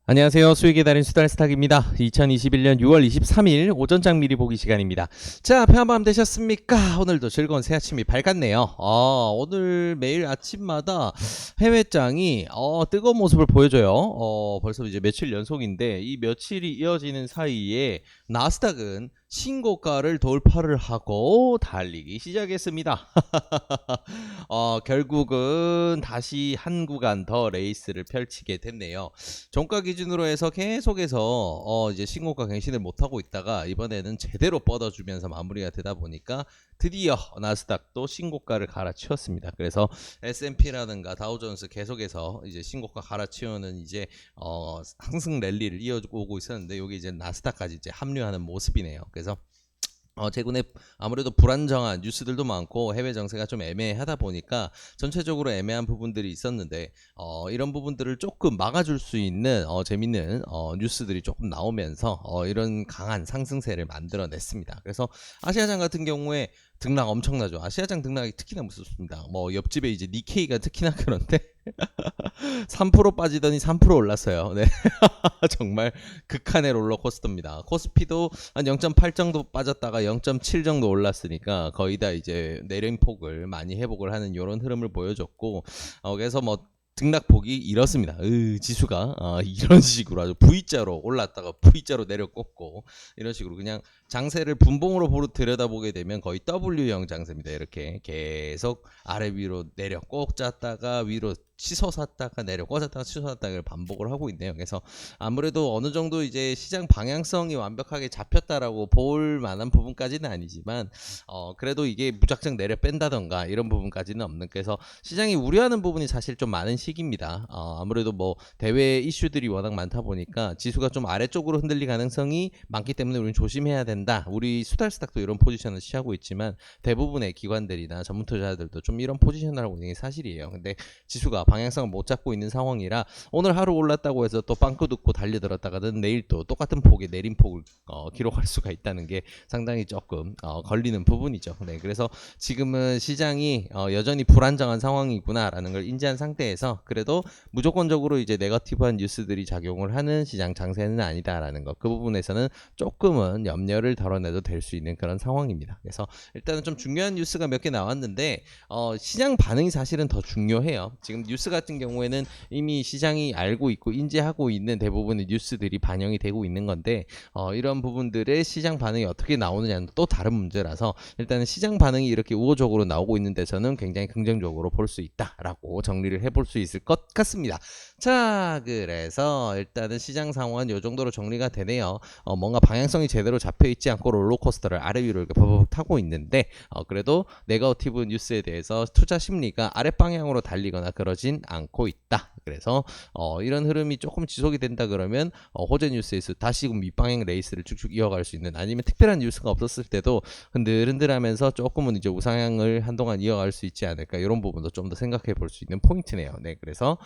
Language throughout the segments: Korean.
안녕하세요. 수익의 달인 수달스탁입니다. 2021년 6월 23일 오전장 미리 보기 시간입니다. 자, 편안밤 되셨습니까? 오늘도 즐거운 새 아침이 밝았네요. 오늘 매일 아침마다 해외장이 뜨거운 모습을 보여줘요. 벌써 이제 며칠 연속인데 이 며칠이 이어지는 사이에 나스닥은 신고가를 돌파를 하고 달리기 시작했습니다. 결국은 다시 한 구간 더 레이스를 펼치게 됐네요. 종가 기준으로 해서 계속해서 이제 신고가 갱신을 못하고 있다가 이번에는 제대로 뻗어주면서 마무리가 되다 보니까 드디어 나스닥도 신고가를 갈아치웠습니다. 그래서 S&P라든가 다우존스 계속해서 이제 신고가 갈아치우는 이제 상승 랠리를 이어오고 있었는데 여기 이제 나스닥까지 이제 합류하는 모습이네요. 그래서 최근에 아무래도 불안정한 뉴스들도 많고 해외 정세가 좀 애매하다 보니까 전체적으로 애매한 부분들이 있었는데 이런 부분들을 조금 막아줄 수 있는 재밌는 뉴스들이 조금 나오면서 이런 강한 상승세를 만들어냈습니다. 그래서 아시아장 같은 경우에 등락 엄청나죠. 아시아장 등락이 특히나 무섭습니다. 뭐 옆집에 이제 니케이가 특히나 그런데 3% 빠지더니 3% 올랐어요. 네. 정말 극한의 롤러코스터입니다. 코스피도 한 0.8 정도 빠졌다가 0.7 정도 올랐으니까 거의 다 이제 내림폭을 많이 회복을 하는 이런 흐름을 보여줬고 그래서 뭐 등락폭이 이렇습니다. 지수가 이런 식으로 아주 V자로 올랐다가 V자로 내려꽂고 이런 식으로 그냥 장세를 분봉으로 들여다보게 되면 거의 W형 장세입니다. 이렇게 계속 아래 위로 내려 꽂았다가 위로 치솟았다가 내려 꽂았다가 치솟았다가 반복을 하고 있네요. 그래서 아무래도 어느 정도 이제 시장 방향성이 완벽하게 잡혔다라고 볼 만한 부분까지는 아니지만 그래도 이게 무작정 내려 뺀다던가 이런 부분까지는 없는, 그래서 시장이 우려하는 부분이 사실 좀 많은 시기입니다. 아무래도 뭐 대외 이슈들이 워낙 많다 보니까 지수가 좀 아래쪽으로 흔들릴 가능성이 많기 때문에 우리는 조심해야 된다. 우리 수달스탁도 이런 포지션을 취하고 있지만 대부분의 기관들이나 전문 투자자들도 좀 이런 포지션을 하고 있는 게 사실이에요. 근데 지수가 방향성을 못 잡고 있는 상황이라 오늘 하루 올랐다고 해서 또 빵꾸 듣고 달려들었다가는 내일 또 똑같은 폭의 내림폭을 기록할 수가 있다는 게 상당히 조금 걸리는 부분이죠. 네, 그래서 지금은 시장이 여전히 불안정한 상황이구나라는 걸 인지한 상태에서 그래도 무조건적으로 이제 네거티브한 뉴스들이 작용을 하는 시장 장세는 아니다라는 것, 그 부분에서는 조금은 염려를 덜어내도 될 수 있는 그런 상황입니다. 그래서 일단은 좀 중요한 뉴스가 몇 개 나왔는데 시장 반응이 사실은 더 중요해요. 지금 뉴스 같은 경우에는 이미 시장이 알고 있고 인지하고 있는 대부분의 뉴스들이 반영이 되고 있는 건데 이런 부분들의 시장 반응이 어떻게 나오느냐는 또 다른 문제라서 일단은 시장 반응이 이렇게 우호적으로 나오고 있는 데서는 굉장히 긍정적으로 볼 수 있다라고 정리를 해볼 수 있을 것 같습니다. 자, 그래서 일단은 시장 상황은 이 정도로 정리가 되네요. 뭔가 방향성이 제대로 잡혀있지 않고 롤러코스터를 아래 위로 이렇게 버벅 타고 있는데 그래도 네거티브 뉴스에 대해서 투자 심리가 아랫방향으로 달리거나 그러진 않고 있다. 그래서 이런 흐름이 조금 지속이 된다 그러면 호재 뉴스에서 다시금 밑방향 레이스를 쭉쭉 이어갈 수 있는, 아니면 특별한 뉴스가 없었을 때도 흔들흔들하면서 조금은 이제 우상향을 한동안 이어갈 수 있지 않을까, 이런 부분도 좀 더 생각해 볼 수 있는 포인트네요. 네, 그래서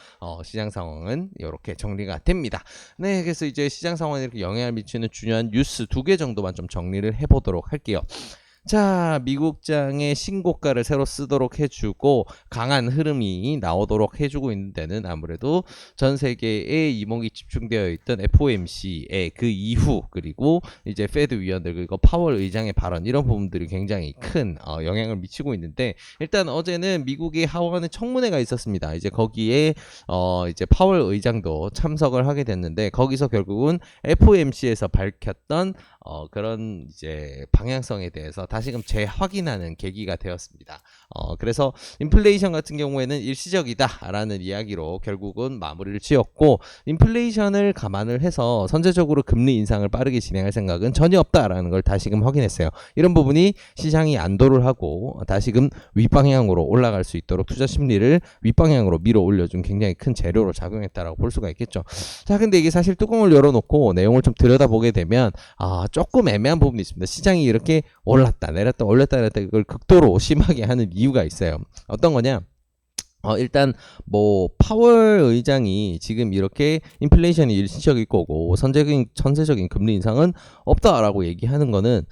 시장 상황은 이렇게 정리가 됩니다. 네, 그래서 이제 시장 상황에 이렇게 영향을 미치는 중요한 뉴스 2개 정도만 좀 정리를 해보도록 할게요. 자, 미국장의 신고가를 새로 쓰도록 해주고 강한 흐름이 나오도록 해주고 있는 데는 아무래도 전 세계의 이목이 집중되어 있던 FOMC의 그 이후, 그리고 이제 페드 위원들 그리고 파월 의장의 발언, 이런 부분들이 굉장히 큰 영향을 미치고 있는데, 일단 어제는 미국의 하원의 청문회가 있었습니다. 이제 거기에 이제 파월 의장도 참석을 하게 됐는데 거기서 결국은 FOMC에서 밝혔던 그런 이제 방향성에 대해서 다시금 재확인하는 계기가 되었습니다. 그래서 인플레이션 같은 경우에는 일시적이다라는 이야기로 결국은 마무리를 지었고, 인플레이션을 감안을 해서 선제적으로 금리 인상을 빠르게 진행할 생각은 전혀 없다라는 걸 다시금 확인했어요. 이런 부분이 시장이 안도를 하고 다시금 윗방향으로 올라갈 수 있도록 투자 심리를 윗방향으로 밀어 올려준 굉장히 큰 재료로 작용했다라고 볼 수가 있겠죠. 자, 근데 이게 사실 뚜껑을 열어놓고 내용을 좀 들여다보게 되면 조금 애매한 부분이 있습니다. 시장이 이렇게 올랐다 내렸다 올렸다 내렸다 이걸 극도로 심하게 하는 이유가 있어요. 어떤 거냐? 일단 뭐 파월 의장이 지금 이렇게 인플레이션이 일시적일 거고 선제적인 금리 인상은 없다라고 얘기하는 거는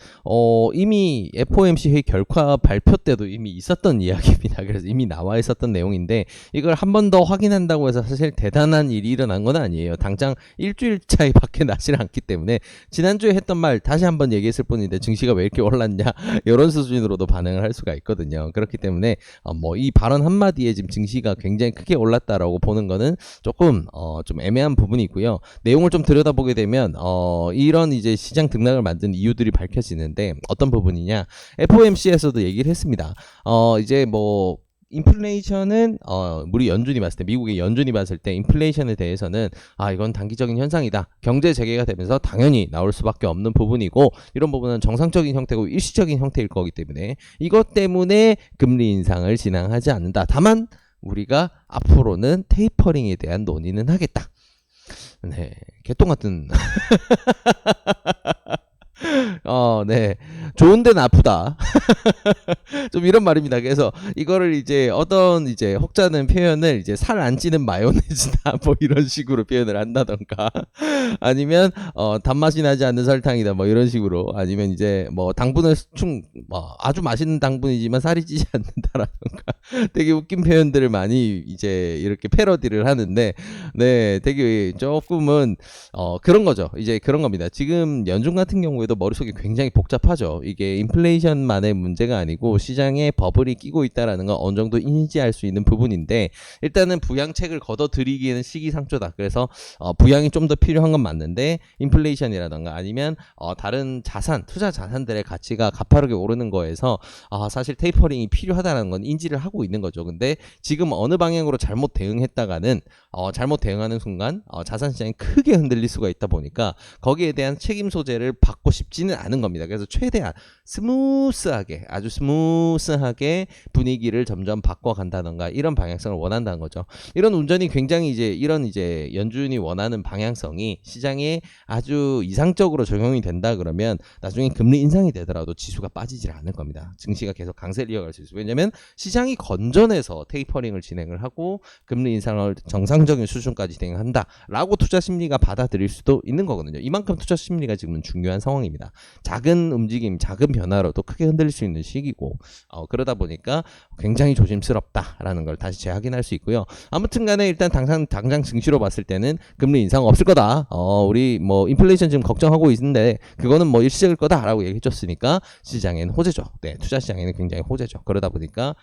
이미 FOMC 회의 결과 발표 때도 이미 있었던 이야기입니다. 그래서 이미 나와 있었던 내용인데 이걸 한 번 더 확인한다고 해서 사실 대단한 일이 일어난 건 아니에요. 당장 일주일 차이밖에 나지 않기 때문에 지난주에 했던 말 다시 한번 얘기했을 뿐인데 증시가 왜 이렇게 올랐냐 이런 수준으로도 반응을 할 수가 있거든요. 그렇기 때문에 뭐 이 발언 한마디에 지금 증시가 굉장히 크게 올랐다라고 보는 거는 조금 좀 애매한 부분이 있고요. 내용을 좀 들여다보게 되면 이런 이제 시장 등락을 만든 이유들이 밝혀지는데 어떤 부분이냐? FOMC에서도 얘기를 했습니다. 이제 뭐 인플레이션은 우리 연준이 봤을 때 미국의 연준이 봤을 때 인플레이션에 대해서는 이건 단기적인 현상이다. 경제 재개가 되면서 당연히 나올 수밖에 없는 부분이고 이런 부분은 정상적인 형태고 일시적인 형태일 거기 때문에 이것 때문에 금리 인상을 진행하지 않는다. 다만 우리가 앞으로는 테이퍼링에 대한 논의는 하겠다. 네, 개똥 같은 네. 좋은 데는 아프다. 좀 이런 말입니다. 그래서 이거를 이제 어떤 이제 혹자는 표현을 이제 살 안 찌는 마요네즈다 뭐 이런 식으로 표현을 한다던가 아니면 단맛이 나지 않는 설탕이다 뭐 이런 식으로 아니면 이제 뭐 당분을 아주 맛있는 당분이지만 살이 찌지 않는다라던가 되게 웃긴 표현들을 많이 이제 이렇게 패러디를 하는데 네, 되게 조금은 그런 거죠. 이제 그런 겁니다. 지금 연준 같은 경우에도 머릿속이 굉장히 복잡하죠. 이게 인플레이션만의 문제가 아니고 시장에 버블이 끼고 있다라는 건 어느 정도 인지할 수 있는 부분인데 일단은 부양책을 걷어들이기에는 시기상조다. 그래서 부양이 좀 더 필요한 건 맞는데 인플레이션이라던가 아니면 다른 투자 자산들의 가치가 가파르게 오르는 거에서 사실 테이퍼링이 필요하다는 건 인지를 하고 있는 거죠. 근데 지금 어느 방향으로 잘못 대응했다가는 잘못 대응하는 순간 자산 시장이 크게 흔들릴 수가 있다 보니까 거기에 대한 책임 소재를 받고 싶지는 않은 겁니다. 그래서 최대한 아주 스무스하게 분위기를 점점 바꿔간다던가 이런 방향성을 원한다는 거죠. 이런 운전이 굉장히 이런 연준이 원하는 방향성이 시장에 아주 이상적으로 적용이 된다 그러면 나중에 금리 인상이 되더라도 지수가 빠지질 않을 겁니다. 증시가 계속 강세를 이어갈 수 있어요. 왜냐하면 시장이 건전해서 테이퍼링을 진행을 하고 금리 인상을 정상적인 수준까지 진행한다라고 투자 심리가 받아들일 수도 있는 거거든요. 이만큼 투자 심리가 지금은 중요한 상황입니다. 작은 움직임, 작은 변화로도 크게 흔들릴 수 있는 시기고 그러다 보니까 굉장히 조심스럽다라는 걸 다시 재확인할 수 있고요. 아무튼 간에 일단 당장 증시로 봤을 때는 금리 인상 없을 거다. 우리 뭐 인플레이션 지금 걱정하고 있는데 그거는 뭐 일시적일 거다라고 얘기해줬으니까 시장에는 호재죠. 네, 투자 시장에는 굉장히 호재죠. 그러다 보니까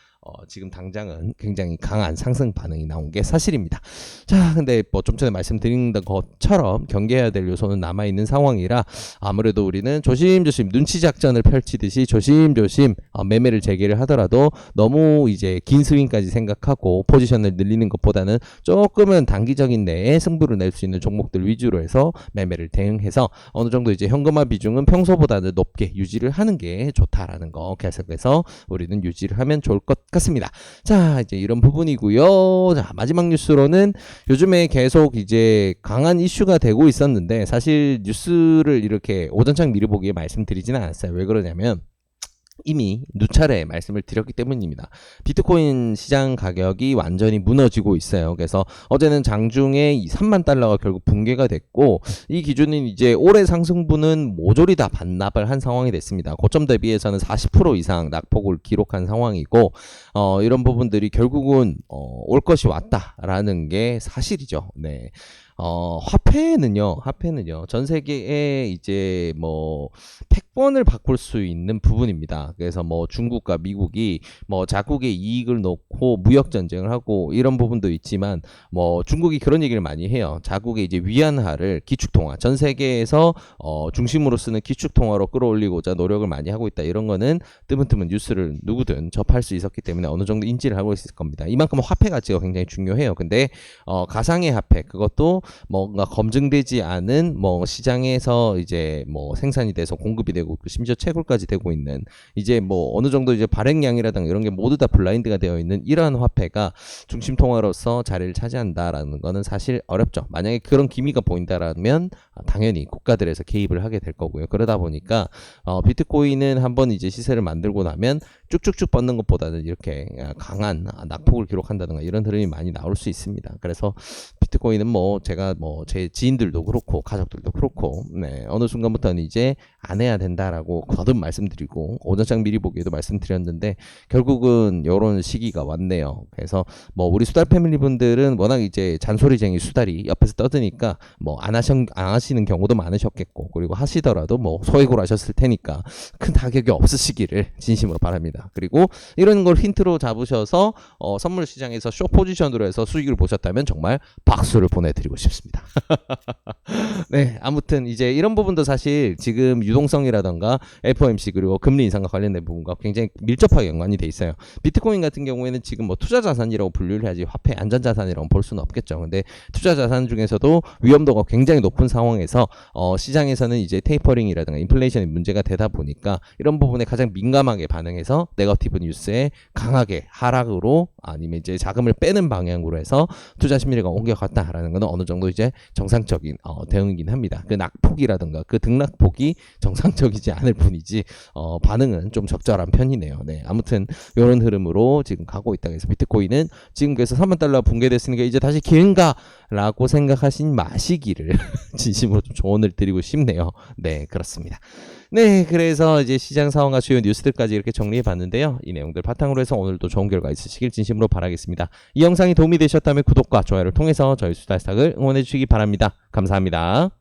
지금 당장은 굉장히 강한 상승 반응이 나온 게 사실입니다. 자, 근데 뭐 좀 전에 말씀드린 것처럼 경계해야 될 요소는 남아있는 상황이라 아무래도 우리는 조심조심 눈치 작전을 펼치듯이 조심조심 매매를 재개를 하더라도 너무 이제 긴 스윙까지 생각하고 포지션을 늘리는 것보다는 조금은 단기적인 내에 승부를 낼 수 있는 종목들 위주로 해서 매매를 대응해서 어느 정도 이제 현금화 비중은 평소보다는 높게 유지를 하는 게 좋다라는 거 계속해서 우리는 유지를 하면 좋을 것 같습니다. 자, 이제 이런 부분이고요. 자, 마지막 뉴스로는 요즘에 계속 이제 강한 이슈가 되고 있었는데 사실 뉴스를 이렇게 오전장 미리 보기에 말씀드리지는 않았어요. 왜 그러냐면 이미 누차례 말씀을 드렸기 때문입니다. 비트코인 시장 가격이 완전히 무너지고 있어요. 그래서 어제는 장중에 3만 달러가 결국 붕괴가 됐고 이 기준은 이제 올해 상승분은 모조리 다 반납을 한 상황이 됐습니다. 고점 대비해서는 40% 이상 낙폭을 기록한 상황이고 이런 부분들이 결국은 올 것이 왔다라는 게 사실이죠. 네. 화폐는요, 전 세계에 이제 뭐, 패권을 바꿀 수 있는 부분입니다. 그래서 뭐, 중국과 미국이 뭐, 자국의 이익을 놓고 무역전쟁을 하고 이런 부분도 있지만, 뭐, 중국이 그런 얘기를 많이 해요. 자국의 이제 위안화를 기축통화, 전 세계에서, 중심으로 쓰는 기축통화로 끌어올리고자 노력을 많이 하고 있다. 이런 거는 뜨문뜨문 뉴스를 누구든 접할 수 있었기 때문에 어느 정도 인지를 하고 있을 겁니다. 이만큼 화폐 가치가 굉장히 중요해요. 근데, 가상의 화폐, 그것도 뭔가 검증되지 않은 뭐 시장에서 이제 뭐 생산이 돼서 공급이 되고 심지어 채굴까지 되고 있는 이제 뭐 어느 정도 이제 발행량이라든가 이런 게 모두 다 블라인드가 되어 있는 이러한 화폐가 중심 통화로서 자리를 차지한다라는 거는 사실 어렵죠. 만약에 그런 기미가 보인다라면 당연히 국가들에서 개입을 하게 될 거고요. 그러다 보니까 비트코인은 한번 이제 시세를 만들고 나면 쭉쭉쭉 뻗는 것보다는 이렇게 강한 낙폭을 기록한다든가 이런 흐름이 많이 나올 수 있습니다. 그래서 비트코인은 뭐 제가 뭐 제 지인들도 그렇고 가족들도 그렇고 어느 순간부터는 이제 안 해야 된다라고 거듭 말씀드리고 오전장 미리 보기에도 말씀드렸는데 결국은 이런 시기가 왔네요. 그래서 뭐 우리 수달 패밀리 분들은 워낙 이제 잔소리쟁이 수달이 옆에서 떠드니까 뭐 안 하시는 경우도 많으셨겠고 그리고 하시더라도 뭐 소액으로 하셨을 테니까 큰 타격이 없으시기를 진심으로 바랍니다. 그리고 이런 걸 힌트로 잡으셔서 선물 시장에서 쇼 포지션으로 해서 수익을 보셨다면 정말 박수를 보내드리고 싶습니다. 네, 아무튼 이제 이런 부분도 사실 지금 유동성이라던가 FOMC 그리고 금리 인상과 관련된 부분과 굉장히 밀접하게 연관이 돼 있어요. 비트코인 같은 경우에는 지금 뭐 투자 자산이라고 분류를 해야지 화폐 안전 자산이라고 볼 수는 없겠죠. 근데 투자 자산 중에서도 위험도가 굉장히 높은 상황에서 시장에서는 이제 테이퍼링이라든가 인플레이션이 문제가 되다 보니까 이런 부분에 가장 민감하게 반응해서 네거티브 뉴스에 강하게 하락으로 아니면 이제 자금을 빼는 방향으로 해서 투자 심리가 옮겨갔다라는 것은 어느 정도 이제 정상적인 대응이긴 합니다. 그 낙폭이라든가 그 등락폭이 정상적이지 않을 뿐이지 반응은 좀 적절한 편이네요. 네, 아무튼 이런 흐름으로 지금 가고 있다. 그래서 비트코인은 지금 그래서 3만 달러 붕괴됐으니까 이제 다시 기회인가라고 생각하신 마시기를 진심으로 좀 조언을 드리고 싶네요. 네, 그렇습니다. 네, 그래서 이제 시장 상황과 주요 뉴스들까지 이렇게 정리해 봤는데요. 이 내용들 바탕으로 해서 오늘도 좋은 결과 있으시길 진심으로 바라겠습니다. 이 영상이 도움이 되셨다면 구독과 좋아요를 통해서 저희 수달스탁을 응원해 주시기 바랍니다. 감사합니다.